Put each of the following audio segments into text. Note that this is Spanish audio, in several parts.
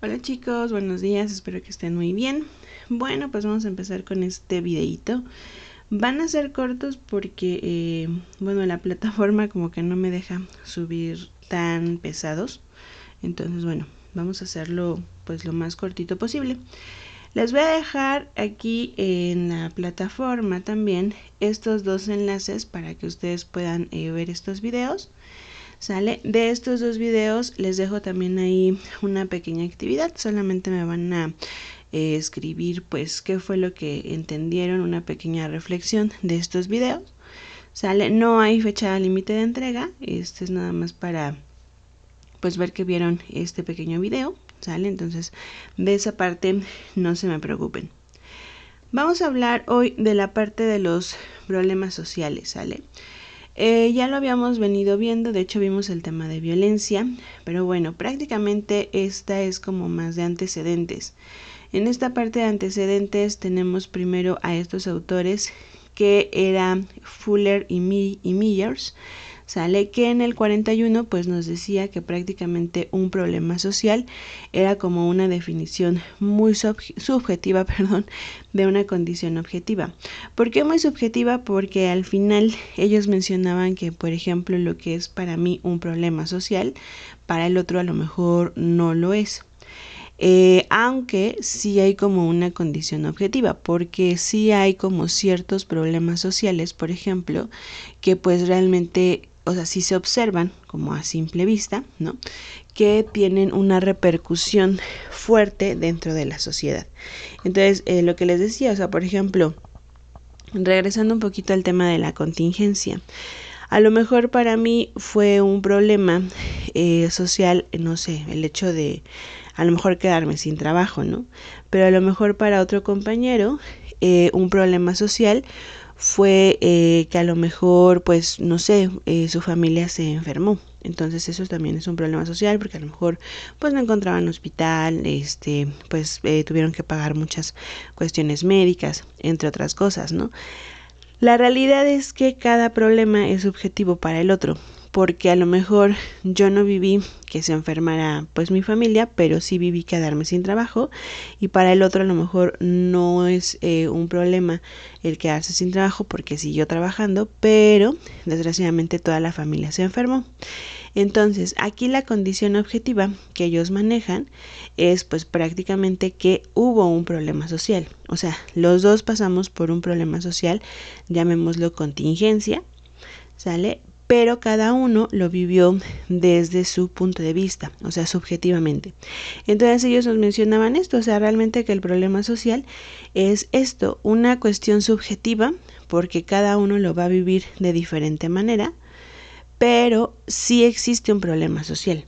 Hola chicos, buenos días, espero que estén muy bien. Bueno, pues vamos a empezar con este videito. Van a ser cortos porque, bueno, la plataforma como que no me deja subir tan pesados. Entonces, bueno, vamos a hacerlo pues lo más cortito posible. Les voy a dejar aquí en la plataforma también estos dos enlaces para que ustedes puedan ver estos videos. ¿Sale? De estos dos videos les dejo también ahí una pequeña actividad. Solamente me van a escribir pues qué fue lo que entendieron, una pequeña reflexión de estos videos. ¿Sale? No hay fecha límite de entrega. Este es nada más para pues ver que vieron este pequeño video. ¿Sale? Entonces de esa parte no se me preocupen. Vamos a hablar hoy de la parte de los problemas sociales, ¿sale? Ya lo habíamos venido viendo, de hecho vimos el tema de violencia, pero bueno, prácticamente esta es como más de antecedentes. En esta parte de antecedentes tenemos primero a estos autores que eran Fuller y Myers, sale que en el 41 pues nos decía que prácticamente un problema social era como una definición muy subjetiva, de una condición objetiva. ¿Por qué muy subjetiva? Porque al final ellos mencionaban que, por ejemplo, lo que es para mí un problema social, para el otro a lo mejor no lo es. Aunque sí hay como una condición objetiva, porque sí hay como ciertos problemas sociales, por ejemplo, que pues realmente, o sea, sí se observan como a simple vista, ¿no? Que tienen una repercusión fuerte dentro de la sociedad. Entonces, lo que les decía, o sea, por ejemplo, regresando un poquito al tema de la contingencia, a lo mejor para mí fue un problema social, no sé, el hecho de a lo mejor quedarme sin trabajo, ¿no? Pero a lo mejor para otro compañero un problema social fue que a lo mejor, pues, no sé, su familia se enfermó. Entonces eso también es un problema social porque a lo mejor pues no encontraban hospital, pues tuvieron que pagar muchas cuestiones médicas, entre otras cosas, ¿no? La realidad es que cada problema es subjetivo para el otro, porque a lo mejor yo no viví que se enfermara pues mi familia, pero sí viví quedarme sin trabajo, y para el otro a lo mejor no es un problema el quedarse sin trabajo porque siguió trabajando, pero desgraciadamente toda la familia se enfermó. Entonces, aquí la condición objetiva que ellos manejan es pues prácticamente que hubo un problema social. O sea, los dos pasamos por un problema social, llamémoslo contingencia, ¿sale? Pero cada uno lo vivió desde su punto de vista, o sea, subjetivamente. Entonces ellos nos mencionaban esto, o sea, realmente que el problema social es esto, una cuestión subjetiva, porque cada uno lo va a vivir de diferente manera, pero sí existe un problema social.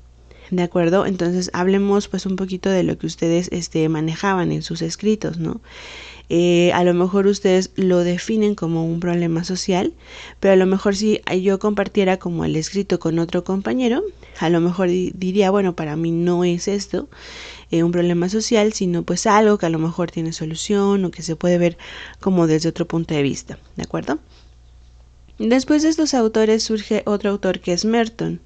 ¿De acuerdo? Entonces hablemos pues un poquito de lo que ustedes manejaban en sus escritos, ¿no? A lo mejor ustedes lo definen como un problema social, pero a lo mejor si yo compartiera como el escrito con otro compañero, a lo mejor diría, bueno, para mí no es esto un problema social, sino pues algo que a lo mejor tiene solución o que se puede ver como desde otro punto de vista, ¿de acuerdo? Después de estos autores surge otro autor que es Merton.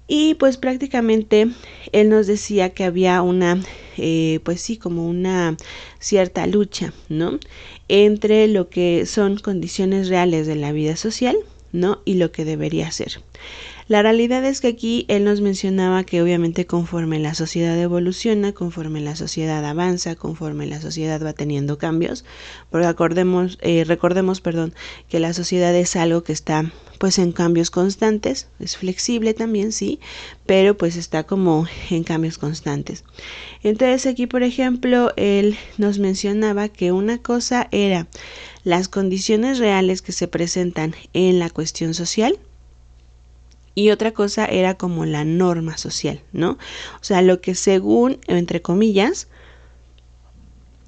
Y pues prácticamente él nos decía que había una, pues sí, como una cierta lucha, ¿no? Entre lo que son condiciones reales de la vida social, ¿no? Y lo que debería ser. La realidad es que aquí él nos mencionaba que obviamente conforme la sociedad evoluciona, conforme la sociedad avanza, conforme la sociedad va teniendo cambios, porque recordemos, que la sociedad es algo que está pues en cambios constantes, es flexible también, sí, pero pues está como en cambios constantes. Entonces aquí, por ejemplo, él nos mencionaba que una cosa era las condiciones reales que se presentan en la cuestión social, y otra cosa era como la norma social, ¿no? O sea, lo que según, entre comillas,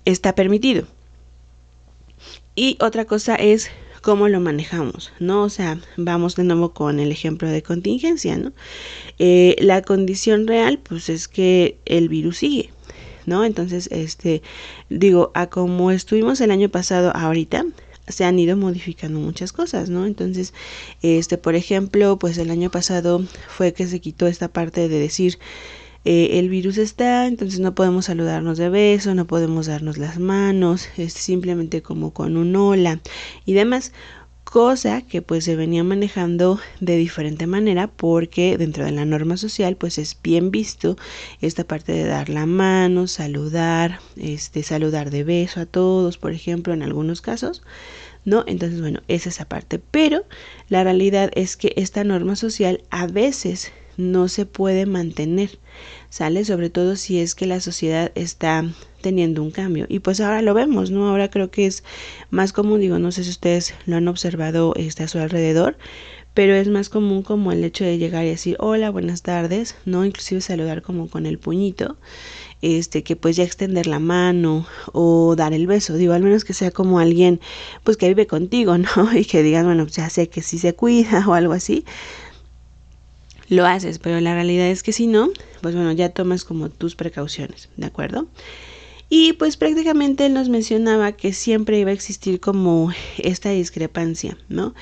está permitido. Y otra cosa es cómo lo manejamos, ¿no? O sea, vamos de nuevo con el ejemplo de contingencia, ¿no? La condición real, pues es que el virus sigue, ¿no? Entonces, digo, a como estuvimos el año pasado ahorita, se han ido modificando muchas cosas, ¿no? Entonces, por ejemplo, pues el año pasado fue que se quitó esta parte de decir el virus está, entonces no podemos saludarnos de beso, no podemos darnos las manos, simplemente como con un hola y demás. Cosa que pues se venía manejando de diferente manera porque dentro de la norma social pues es bien visto esta parte de dar la mano, saludar, saludar de beso a todos, por ejemplo, en algunos casos, ¿no? Entonces, bueno, es esa parte, pero la realidad es que esta norma social a veces no se puede mantener, ¿sale? Sobre todo si es que la sociedad está teniendo un cambio. Y pues ahora lo vemos, ¿no? Ahora creo que es más común, digo, no sé si ustedes lo han observado a su alrededor, pero es más común como el hecho de llegar y decir hola, buenas tardes, ¿no? Inclusive saludar como con el puñito, que pues ya extender la mano o dar el beso, digo, al menos que sea como alguien pues que vive contigo, ¿no? Y que digas, bueno, ya sé que sí se cuida o algo así, lo haces, pero la realidad es que si no, pues bueno, ya tomas como tus precauciones, ¿de acuerdo? Y pues prácticamente él nos mencionaba que siempre iba a existir como esta discrepancia, ¿no?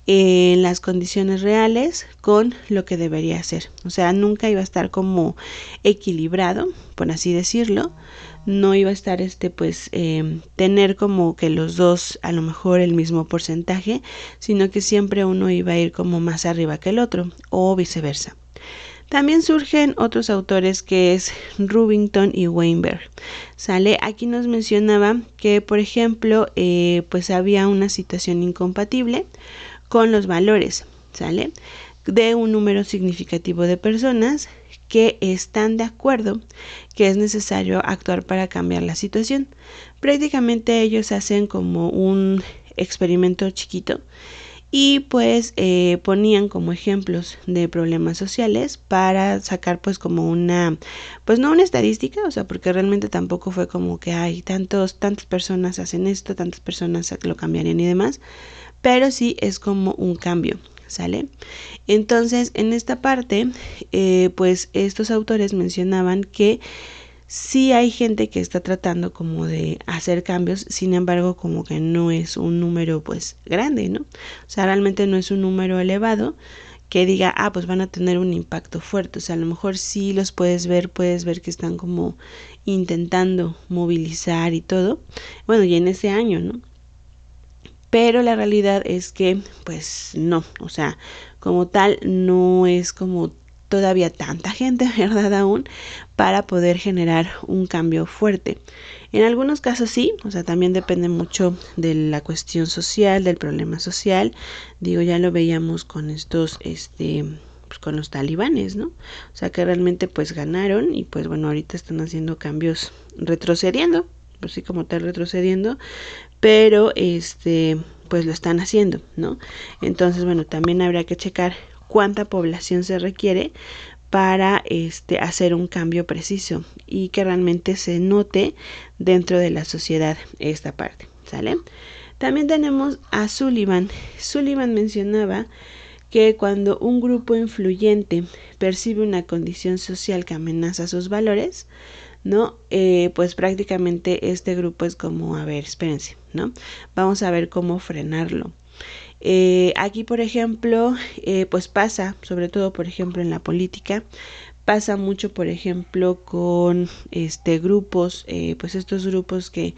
En las condiciones reales con lo que debería ser. O sea, nunca iba a estar como equilibrado, por así decirlo. No iba a estar tener como que los dos a lo mejor el mismo porcentaje, sino que siempre uno iba a ir como más arriba que el otro o viceversa. También surgen otros autores que es Rubington y Weinberg. ¿Sale? Aquí nos mencionaba que, por ejemplo, pues había una situación incompatible con los valores, ¿sale? De un número significativo de personas que están de acuerdo que es necesario actuar para cambiar la situación. Prácticamente ellos hacen como un experimento chiquito y pues ponían como ejemplos de problemas sociales para sacar pues como una, pues no una estadística, o sea, porque realmente tampoco fue como que hay tantas personas hacen esto, tantas personas lo cambiarían y demás, pero sí es como un cambio, ¿sale? Entonces en esta parte pues estos autores mencionaban que sí hay gente que está tratando como de hacer cambios, sin embargo como que no es un número pues grande, ¿no? O sea, realmente no es un número elevado que diga, pues van a tener un impacto fuerte. O sea, a lo mejor sí los puedes ver que están como intentando movilizar y todo. Bueno, y en ese año, ¿no? Pero la realidad es que pues no, o sea, como tal no es como todavía tanta gente, ¿verdad? Aún para poder generar un cambio fuerte. En algunos casos sí, o sea, también depende mucho de la cuestión social, del problema social. Digo, ya lo veíamos con estos, pues con los talibanes, ¿no? O sea, que realmente pues ganaron y pues bueno, ahorita están haciendo cambios retrocediendo, pues sí, como tal retrocediendo, pero pues lo están haciendo, ¿no? Entonces, bueno, también habría que checar cuánta población se requiere para hacer un cambio preciso y que realmente se note dentro de la sociedad esta parte, ¿sale? También tenemos a Sullivan. Sullivan mencionaba que cuando un grupo influyente percibe una condición social que amenaza sus valores, ¿no? Pues prácticamente este grupo es como, a ver, espérense, ¿no? Vamos a ver cómo frenarlo. Aquí, por ejemplo, pues pasa, sobre todo, por ejemplo, en la política, pasa mucho, por ejemplo, con grupos, pues estos grupos que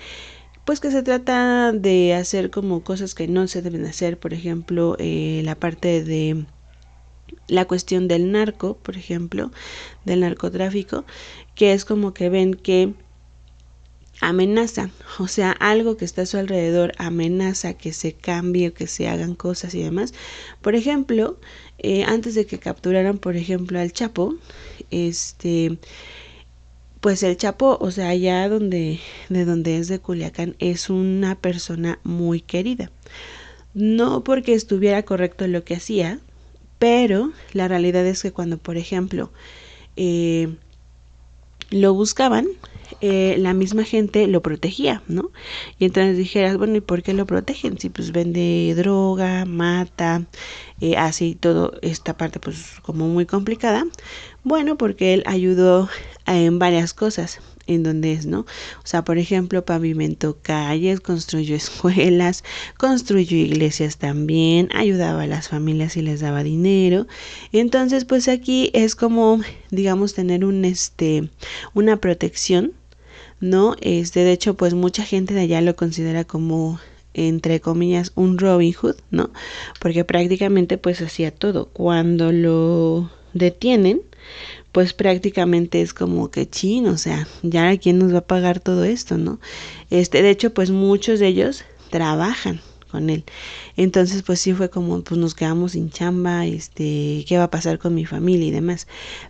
pues que se trata de hacer como cosas que no se deben hacer, por ejemplo, la parte de la cuestión del narco, por ejemplo, del narcotráfico, que es como que ven que amenaza, o sea, algo que está a su alrededor amenaza que se cambie o que se hagan cosas y demás. Por ejemplo, antes de que capturaran, por ejemplo, al Chapo, pues el Chapo, o sea, allá de donde es de Culiacán, es una persona muy querida. No porque estuviera correcto lo que hacía, pero la realidad es que cuando, por ejemplo, lo buscaban, la misma gente lo protegía, ¿no? Y entonces dijeras, bueno, ¿y por qué lo protegen? Si pues vende droga, mata, hace todo esta parte pues como muy complicada. Bueno, porque él ayudó en varias cosas, en donde es, ¿no? O sea, por ejemplo, pavimentó calles, construyó escuelas, construyó iglesias también, ayudaba a las familias y les daba dinero. Entonces, pues aquí es como, digamos, tener una protección, ¿no? De hecho, pues mucha gente de allá lo considera como, entre comillas, un Robin Hood, ¿no? Porque prácticamente pues hacía todo. Cuando lo detienen, pues prácticamente es como que chin, o sea, ya quién nos va a pagar todo esto, ¿no? De hecho, pues muchos de ellos trabajan con él. Entonces, pues sí fue como, pues nos quedamos sin chamba, qué va a pasar con mi familia y demás.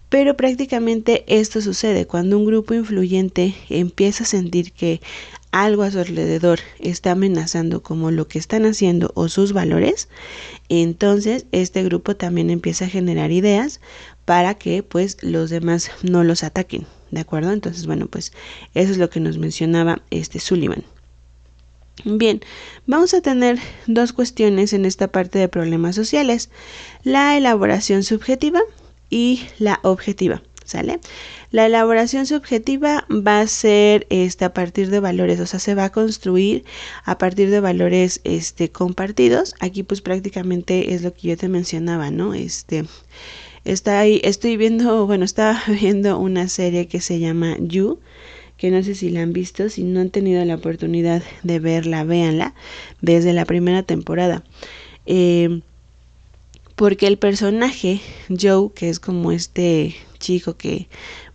Pero prácticamente esto sucede cuando un grupo influyente empieza a sentir que algo a su alrededor está amenazando como lo que están haciendo o sus valores, entonces este grupo también empieza a generar ideas para que pues los demás no los ataquen, ¿de acuerdo? Entonces, bueno, pues eso es lo que nos mencionaba Sullivan. Bien, vamos a tener dos cuestiones en esta parte de problemas sociales, la elaboración subjetiva y la objetiva, ¿sale? La elaboración subjetiva va a ser a partir de valores, o sea, se va a construir a partir de valores compartidos. Aquí pues prácticamente es lo que yo te mencionaba, ¿no? Estaba viendo una serie que se llama You, que no sé si la han visto, si no han tenido la oportunidad de verla, véanla, desde la primera temporada. Porque el personaje, Joe, que es como este chico que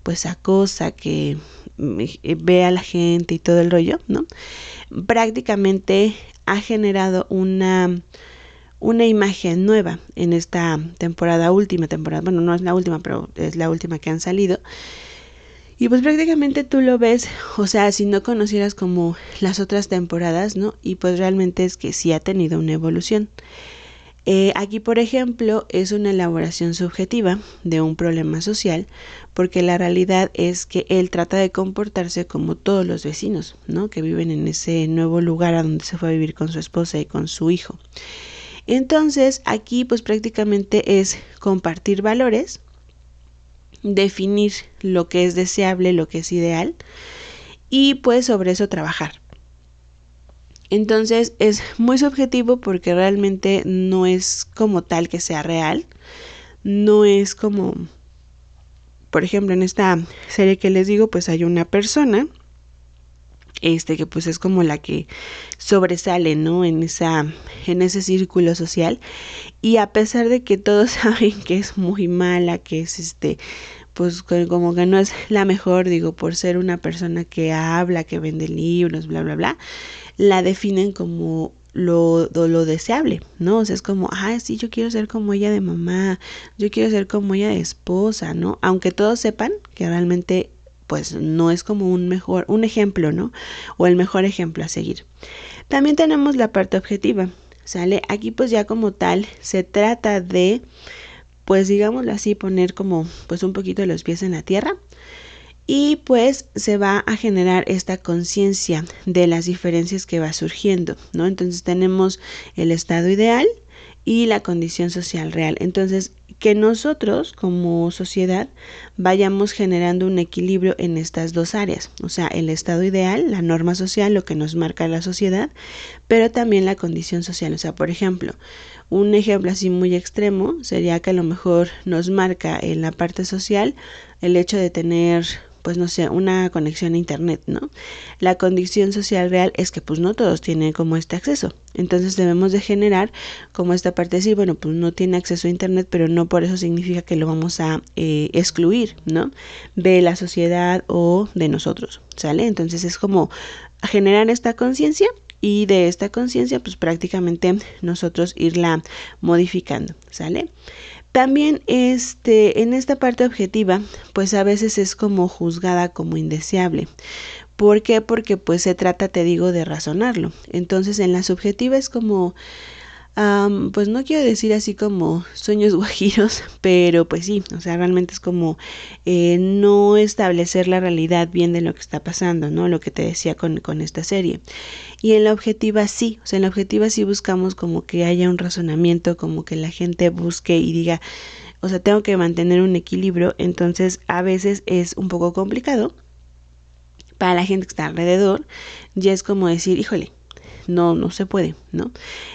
pues acosa, que ve a la gente y todo el rollo, ¿no? Prácticamente ha generado una imagen nueva en esta última temporada. Bueno, no es la última, pero es la última que han salido. Y pues prácticamente tú lo ves, o sea, si no conocieras como las otras temporadas, ¿no? Y pues realmente es que sí ha tenido una evolución. Aquí, por ejemplo, es una elaboración subjetiva de un problema social, porque la realidad es que él trata de comportarse como todos los vecinos, ¿no? Que viven en ese nuevo lugar a donde se fue a vivir con su esposa y con su hijo. Entonces, aquí pues prácticamente es compartir valores, definir lo que es deseable, lo que es ideal, y pues sobre eso trabajar. Entonces es muy subjetivo porque realmente no es como tal que sea real, no es como, por ejemplo, en esta serie que les digo, pues hay una persona que pues es como la que sobresale, ¿no? En ese círculo social, y a pesar de que todos saben que es muy mala, que es pues como que no es la mejor, digo, por ser una persona que habla, que vende libros, bla, bla, bla, la definen como lo deseable, ¿no? O sea, es como, sí, yo quiero ser como ella de mamá, yo quiero ser como ella de esposa, ¿no? Aunque todos sepan que realmente pues no es como un ejemplo, ¿no? O el mejor ejemplo a seguir. También tenemos la parte objetiva, ¿sale? Aquí pues ya como tal se trata de, pues digámoslo así, poner como pues un poquito los pies en la tierra, y pues se va a generar esta conciencia de las diferencias que va surgiendo, ¿no? Entonces tenemos el estado ideal y la condición social real. Entonces, que nosotros como sociedad vayamos generando un equilibrio en estas dos áreas, o sea, el estado ideal, la norma social, lo que nos marca la sociedad, pero también la condición social. O sea, por ejemplo, un ejemplo así muy extremo sería que a lo mejor nos marca en la parte social el hecho de tener, pues no sé, una conexión a internet, ¿no? La condición social real es que pues no todos tienen como este acceso. Entonces debemos de generar como esta parte de decir, bueno, pues no tiene acceso a internet, pero no por eso significa que lo vamos a excluir, ¿no? De la sociedad o de nosotros, ¿sale? Entonces es como generar esta conciencia, y de esta conciencia pues prácticamente nosotros irla modificando, ¿sale? También en esta parte objetiva, pues a veces es como juzgada como indeseable. ¿Por qué? Porque pues se trata, te digo, de razonarlo. Entonces en la subjetiva es como, pues no quiero decir así como sueños guajiros, pero pues sí, o sea, realmente es como no establecer la realidad bien de lo que está pasando, ¿no? Lo que te decía con esta serie. Y en la objetiva sí, o sea, en la objetiva sí buscamos como que haya un razonamiento, como que la gente busque y diga, o sea, tengo que mantener un equilibrio, entonces a veces es un poco complicado para la gente que está alrededor, ya es como decir, híjole, no se puede, ¿no?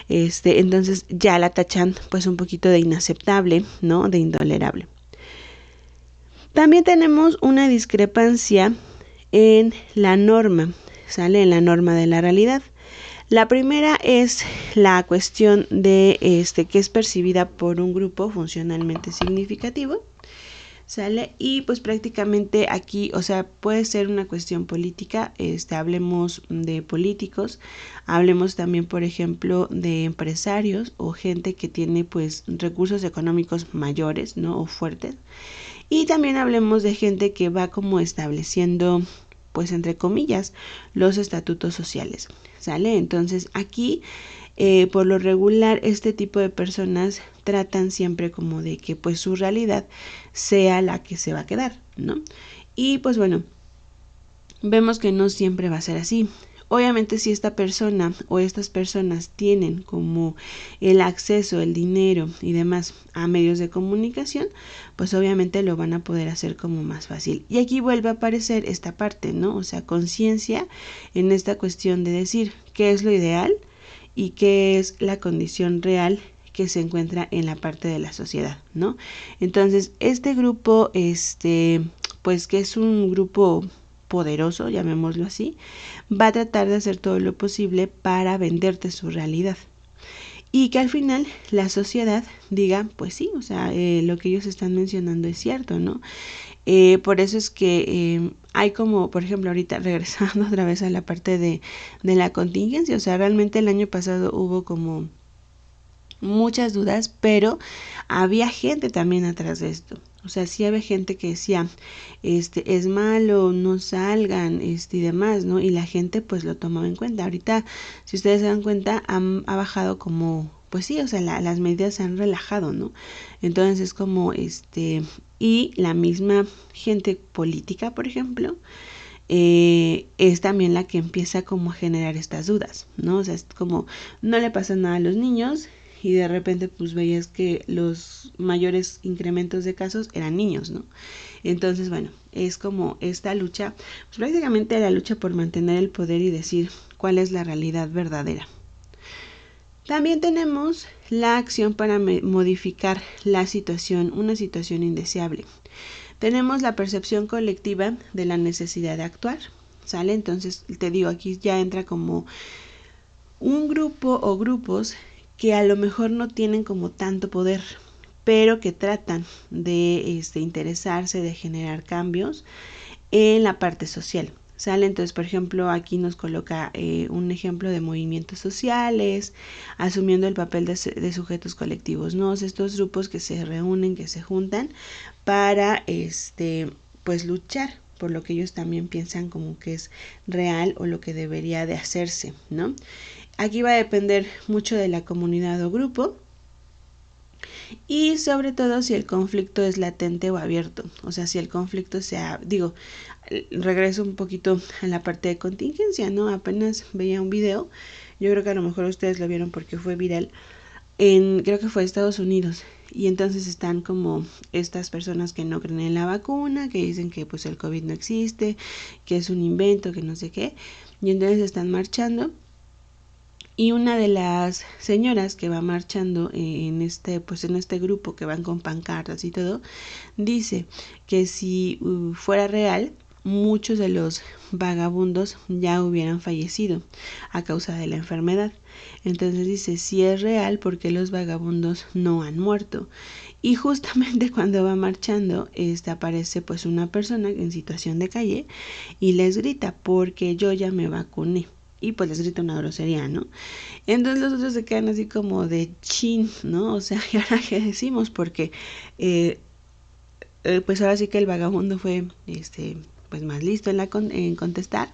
Entonces ya la tachan pues un poquito de inaceptable, ¿no? De intolerable. También tenemos una discrepancia en la norma, ¿sale? En la norma de la realidad. La primera es la cuestión de que es percibida por un grupo funcionalmente significativo, ¿sale? Y pues prácticamente aquí, o sea, puede ser una cuestión política, hablemos de políticos, hablemos también, por ejemplo, de empresarios o gente que tiene pues recursos económicos mayores, ¿no? O fuertes. Y también hablemos de gente que va como estableciendo, pues entre comillas, los estatutos sociales, ¿sale? Entonces aquí, por lo regular, este tipo de personas tratan siempre como de que pues su realidad sea la que se va a quedar, ¿no? Y pues bueno, vemos que no siempre va a ser así. Obviamente si esta persona o estas personas tienen como el acceso, el dinero y demás a medios de comunicación, pues obviamente lo van a poder hacer como más fácil. Y aquí vuelve a aparecer esta parte, ¿no? O sea, conciencia en esta cuestión de decir qué es lo ideal y qué es la condición real que se encuentra en la parte de la sociedad, ¿no? Entonces, este grupo, pues que es un grupo poderoso, llamémoslo así, va a tratar de hacer todo lo posible para venderte su realidad. Y que al final la sociedad diga, pues sí, o sea, lo que ellos están mencionando es cierto, ¿no? Por eso es que hay como, por ejemplo, ahorita regresando otra vez a la parte de la contingencia, o sea, realmente el año pasado hubo como muchas dudas, pero había gente también atrás de esto. O sea, sí había gente que decía, es malo, no salgan, y demás, ¿no? Y la gente pues lo tomaba en cuenta. Ahorita, si ustedes se dan cuenta, ha bajado como, pues sí, o sea, las medidas se han relajado, ¿no? Entonces es como, y la misma gente política, por ejemplo, es también la que empieza como a generar estas dudas, ¿no? O sea, es como, no le pasa nada a los niños, y de repente pues veías que los mayores incrementos de casos eran niños, ¿no? Entonces, bueno, es como esta lucha, pues prácticamente la lucha por mantener el poder y decir cuál es la realidad verdadera. También tenemos la acción para modificar la situación, una situación indeseable. Tenemos la percepción colectiva de la necesidad de actuar, ¿sale? Entonces, te digo, aquí ya entra como un grupo o grupos que a lo mejor no tienen como tanto poder, pero que tratan de interesarse, de generar cambios en la parte social. ¿Sale? Entonces, por ejemplo, aquí nos coloca un ejemplo de movimientos sociales, asumiendo el papel de sujetos colectivos, ¿no? Estos grupos que se reúnen, que se juntan para, pues, luchar por lo que ellos también piensan como que es real o lo que debería de hacerse, ¿no? Aquí va a depender mucho de la comunidad o grupo y sobre todo si el conflicto es latente o abierto, o sea, si el conflicto sea, digo, regreso un poquito a la parte de contingencia, ¿no? Apenas veía un video, yo creo que a lo mejor ustedes lo vieron porque fue viral, creo que fue Estados Unidos, y entonces están como estas personas que no creen en la vacuna, que dicen que pues el COVID no existe, que es un invento, que no sé qué, y entonces están marchando. Y una de las señoras que va marchando en este grupo que van con pancartas y todo, dice que si fuera real, muchos de los vagabundos ya hubieran fallecido a causa de la enfermedad. Entonces dice, si es real, ¿por qué los vagabundos no han muerto? Y justamente cuando va marchando, aparece pues una persona en situación de calle y les grita, porque yo ya me vacuné. Y pues les grita una grosería, ¿no? Entonces los otros se quedan así como de chin, ¿no? O sea, ¿y ahora qué decimos? Porque pues ahora sí que el vagabundo fue pues más listo en contestar,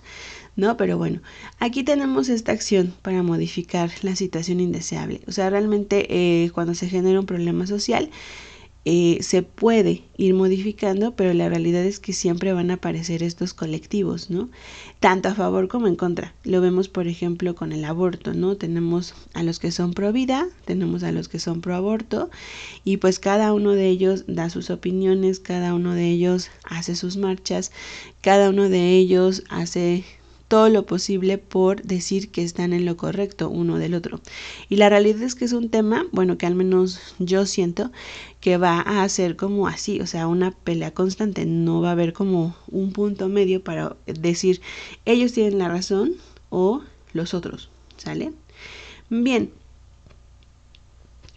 ¿no? Pero bueno, aquí tenemos esta acción para modificar la situación indeseable. O sea, realmente cuando se genera un problema social, se puede ir modificando, pero la realidad es que siempre van a aparecer estos colectivos, ¿no? Tanto a favor como en contra. Lo vemos, por ejemplo, con el aborto, ¿no? Tenemos a los que son pro vida, tenemos a los que son pro aborto, y pues cada uno de ellos da sus opiniones, cada uno de ellos hace sus marchas, cada uno de ellos hace todo lo posible por decir que están en lo correcto uno del otro. Y la realidad es que es un tema, bueno, que al menos yo siento que va a ser como así, o sea, una pelea constante, no va a haber como un punto medio para decir ellos tienen la razón o los otros, ¿sale? Bien,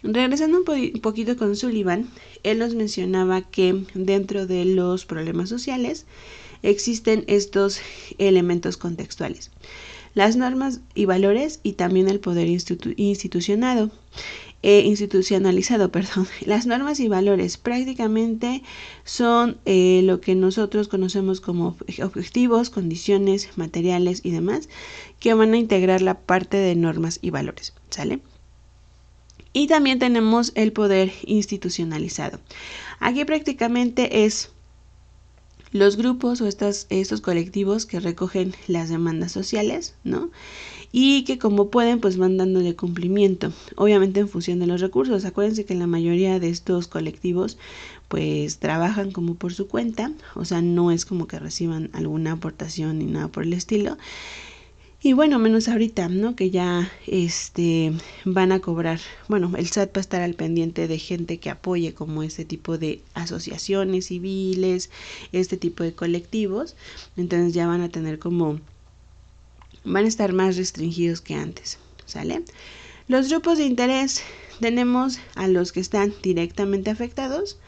regresando un poquito con Sullivan, él nos mencionaba que dentro de los problemas sociales existen estos elementos contextuales, las normas y valores y también el poder institucionalizado. Las normas y valores prácticamente son lo que nosotros conocemos como objetivos, condiciones, materiales y demás que van a integrar la parte de normas y valores, ¿sale? Y también tenemos el poder institucionalizado. Aquí prácticamente es los grupos o estos colectivos que recogen las demandas sociales, ¿no? Y que como pueden pues van dándole cumplimiento, obviamente en función de los recursos. Acuérdense que la mayoría de estos colectivos pues trabajan como por su cuenta, o sea, no es como que reciban alguna aportación ni nada por el estilo. Y bueno, menos ahorita, ¿no? Que ya van a cobrar, bueno, el SAT va a estar al pendiente de gente que apoye como este tipo de asociaciones civiles, este tipo de colectivos, entonces ya van a tener como, van a estar más restringidos que antes, ¿sale? Los grupos de interés, tenemos a los que están directamente afectados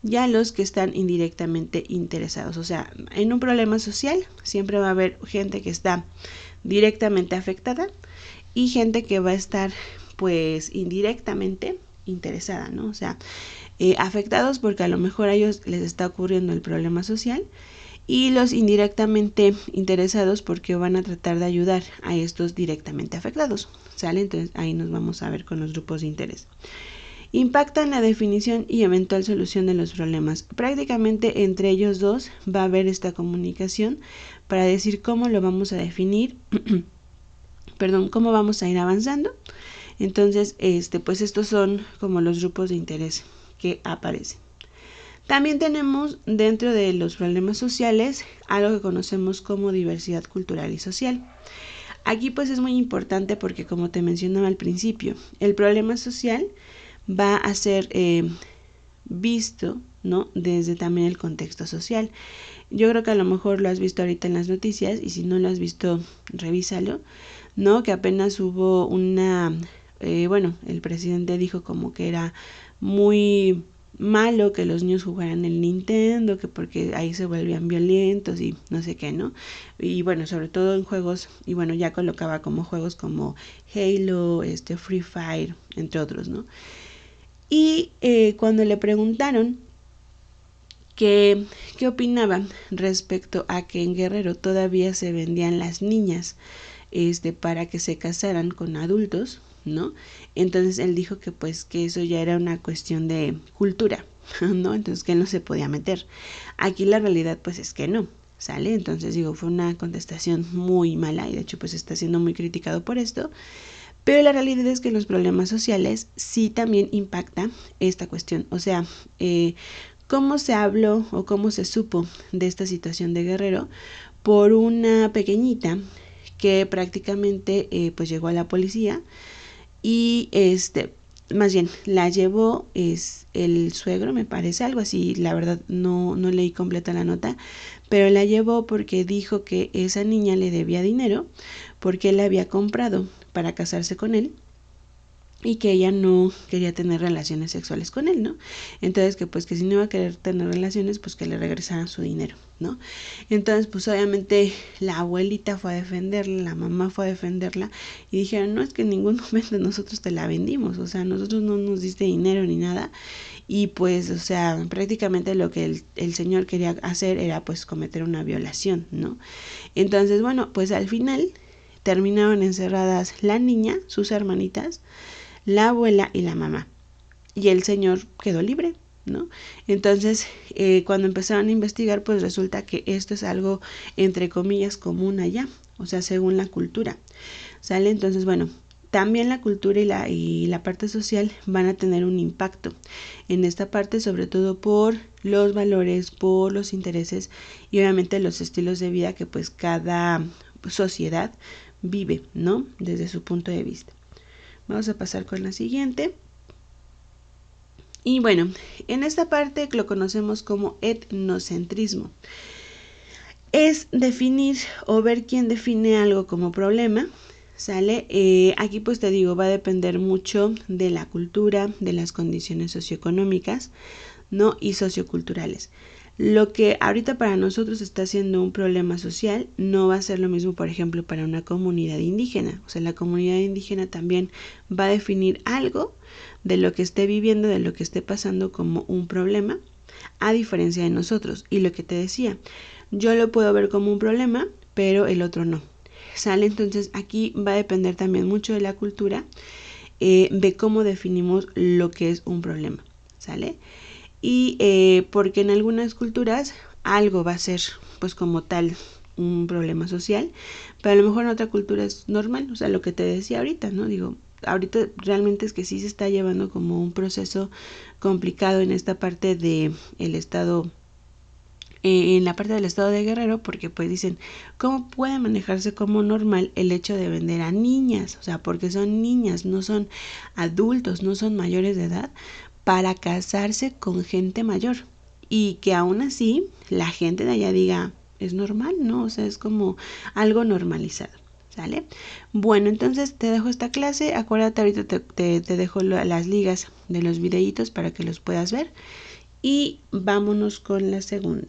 y a los que están indirectamente interesados. O sea, en un problema social siempre va a haber gente que está directamente afectada y gente que va a estar pues indirectamente interesada, ¿no? O sea, afectados porque a lo mejor a ellos les está ocurriendo el problema social, y los indirectamente interesados porque van a tratar de ayudar a estos directamente afectados, ¿sale? Entonces ahí nos vamos a ver con los grupos de interés. Impactan la definición y eventual solución de los problemas. Prácticamente entre ellos dos va a haber esta comunicación para decir cómo lo vamos a definir, cómo vamos a ir avanzando. Entonces, pues estos son como los grupos de interés que aparecen. También tenemos dentro de los problemas sociales algo que conocemos como diversidad cultural y social. Aquí pues es muy importante porque, como te mencionaba al principio, el problema social va a ser visto, ¿no? Desde también el contexto social. Yo creo que a lo mejor lo has visto ahorita en las noticias, y si no lo has visto, revísalo, ¿no? Que apenas hubo el presidente dijo como que era muy malo que los niños jugaran el Nintendo, que porque ahí se volvían violentos y no sé qué, ¿no? Y bueno, sobre todo en juegos, y bueno, ya colocaba como juegos como Halo, Free Fire, entre otros, ¿no? Y cuando le preguntaron qué opinaban respecto a que en Guerrero todavía se vendían las niñas para que se casaran con adultos, ¿no? Entonces él dijo que pues que eso ya era una cuestión de cultura, ¿no? Entonces que él no se podía meter. Aquí la realidad pues es que no, ¿sale? Entonces digo, fue una contestación muy mala y de hecho pues está siendo muy criticado por esto. Pero la realidad es que los problemas sociales sí también impacta esta cuestión. O sea, ¿cómo se habló o cómo se supo de esta situación de Guerrero? Por una pequeñita que prácticamente pues llegó a la policía y más bien la llevó el suegro, me parece, algo así, la verdad no leí completa la nota, pero la llevó porque dijo que esa niña le debía dinero porque él la había comprado para casarse con él, y que ella no quería tener relaciones sexuales con él, ¿no? Entonces que pues que si no iba a querer tener relaciones, pues que le regresaran su dinero, ¿no? Entonces pues obviamente la abuelita fue a defenderla, la mamá fue a defenderla y dijeron, no, es que en ningún momento nosotros te la vendimos, o sea, nosotros no nos diste dinero ni nada. Y pues, o sea, prácticamente lo que el señor quería hacer era pues cometer una violación, ¿no? Entonces, bueno, pues al final terminaron encerradas la niña, sus hermanitas, la abuela y la mamá. Y el señor quedó libre, ¿no? Entonces, cuando empezaron a investigar, pues resulta que esto es algo, entre comillas, común allá, o sea, según la cultura, ¿sale? Entonces, bueno, también la cultura y la parte social van a tener un impacto en esta parte, sobre todo por los valores, por los intereses y obviamente los estilos de vida que pues cada sociedad vive, ¿no? Desde su punto de vista. Vamos a pasar con la siguiente. Y bueno, en esta parte lo conocemos como etnocentrismo. Es definir o ver quién define algo como problema, ¿sale? Aquí pues te digo, va a depender mucho de la cultura, de las condiciones socioeconómicas, ¿no? Y socioculturales. Lo que ahorita para nosotros está siendo un problema social no va a ser lo mismo, por ejemplo, para una comunidad indígena. O sea, la comunidad indígena también va a definir algo de lo que esté viviendo, de lo que esté pasando como un problema, a diferencia de nosotros. Y lo que te decía, yo lo puedo ver como un problema, pero el otro no. ¿Sale? Entonces aquí va a depender también mucho de la cultura, de cómo definimos lo que es un problema. ¿Sale? Y porque en algunas culturas algo va a ser pues como tal un problema social, pero a lo mejor en otra cultura es normal, o sea, lo que te decía ahorita, ¿no? Digo, ahorita realmente es que sí se está llevando como un proceso complicado en esta parte de el estado, en la parte del estado de Guerrero, porque pues dicen, ¿cómo puede manejarse como normal el hecho de vender a niñas? O sea, porque son niñas, no son adultos, no son mayores de edad, para casarse con gente mayor. Y que aún así la gente de allá diga, es normal, ¿no? O sea, es como algo normalizado. ¿Sale? Bueno, entonces te dejo esta clase. Acuérdate, ahorita te dejo las ligas de los videitos para que los puedas ver. Y vámonos con la segunda.